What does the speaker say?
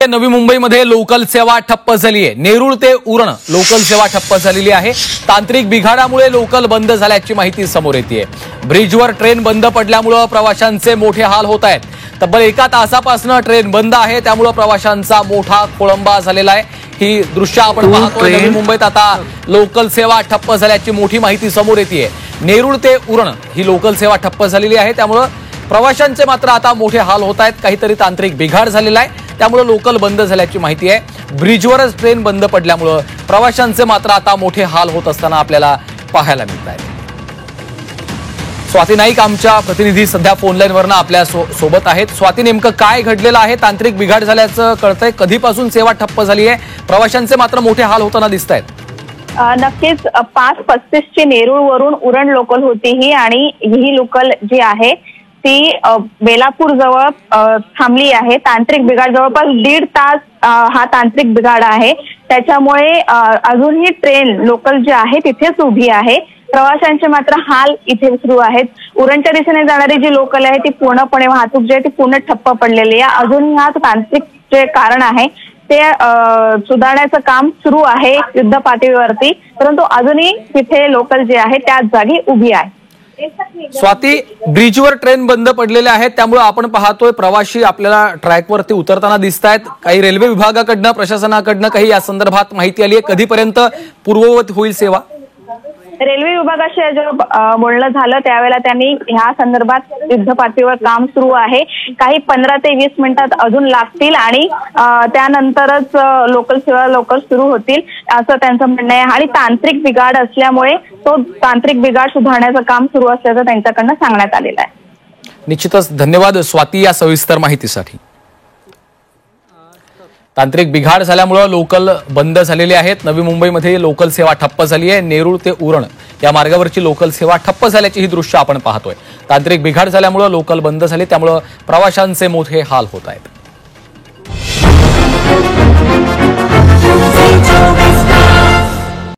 नवी मुंबईमध्ये लोकल सेवा ठप्प झाली आहे। नेरूळ ते उरण लोकल सेवा ठप्प झालेली आहे। तांत्रिक बिघाडामुळे लोकल बंद झाल्याची माहिती समोर येते। ब्रिजवर ट्रेन बंद पडल्यामुळे प्रवाशांचे मोठे हाल होत आहेत। तब्बल 1 तासापासून ट्रेन बंद आहे, त्यामुळे प्रवाशांचा मोठा खोळंबा झालेला आहे। ही दृश्य आपण पाहतोय। नवी मुंबईत आता लोकल सेवा ठप्प झाल्याची मोठी माहिती समोर येते। नेरूळ ते उरण ही लोकल सेवा ठप्प झालेली आहे, त्यामुळे प्रवाशांचे मात्र आता मोठे हाल होत आहेत। काहीतरी तांत्रिक बिघाड झालेला आहे, त्यामुळे लोकल बंद झाल्याची माहिती आहे। ब्रिजवरच ट्रेन बंद पडल्यामुळे प्रवाशांचे मात्र आता मोठे हाल होत असताना आपल्याला पाहायला मिळत आहे। स्वाती नाईक आमच्या प्रतिनिधी सध्या फोन लाईनवरनं आपल्या सोबत आहेत। स्वाती, नेमकं काय घडलेलं आहे? तांत्रिक बिघाड झाल्याचं कळतंय। कधीपासून सेवा ठप्प झाली आहे? प्रवाशांचे मात्र मोठे हाल होताना दिसत आहेत। नक्कीच 5:35 ची नेरूळ वरून उरण लोकल होती ही, आणि ही लोकल जी आहे ती बेलापूर जवळ थांबली आहे। तांत्रिक बिघाड जवळपास 1.5 तास हा तांत्रिक बिघाड आहे, त्याच्यामुळे अजूनही ट्रेन लोकल जी आहे तिथेच उभी आहे। प्रवाशांचे मात्र हाल इथे सुरू आहेत। उरणच्या दिशेने जाणारी जी लोकल आहे ती पूर्णपणे वाहतूक जी आहे ती पूर्ण ठप्प पडलेली आहे। अजूनही हा तांत्रिक जे कारण आहे ते सुधारण्याचं काम सुरू आहे युद्ध पातळीवरती, परंतु अजूनही तिथे लोकल जी आहे त्याच जागी उभी आहे। स्वाती, ब्रिजवर ट्रेन बंद पडलेले आहेत, त्यामुळे आपण पाहतोय प्रवासी आपल्याला ट्रॅकवरती उतरताना दिसत आहेत। काही रेल्वे विभागाकडनं, प्रशासनाकडनं काही या संदर्भात माहिती आली आहे? कधीपर्यंत पूर्ववत होईल सेवा? रेल्वे विभागाशी जेव्हा बोलणं झालं त्यावेळेला त्यांनी ह्या संदर्भात युद्ध पातळीवर काम सुरू आहे। काही 15 ते 20 मिनिटात अजून लागतील आणि त्यानंतरच लोकल सेवा लवकर सुरू होतील असं त्यांचं म्हणणं आहे। आणि तांत्रिक बिघाड असल्यामुळे तो तांत्रिक बिघाड सुधारण्याचं काम सुरू असल्याचं त्यांच्याकडनं सांगण्यात आलेलं आहे। निश्चितच धन्यवाद स्वाती या सविस्तर माहितीसाठी। तांत्रिक बिघाड झाल्यामुळे लोकल बंद झालेले आहेत। नवी मुंबईमध्ये लोकल सेवा ठप्प झाली आहे। नेरूळ ते उरण या मार्गावरची लोकल सेवा ठप्प झाल्याची ही दृश्य आपण पाहतोय। तांत्रिक बिघाड झाल्यामुळे लोकल बंद झाली, त्यामुळे प्रवाशांचे मोठे हाल होत आहेत।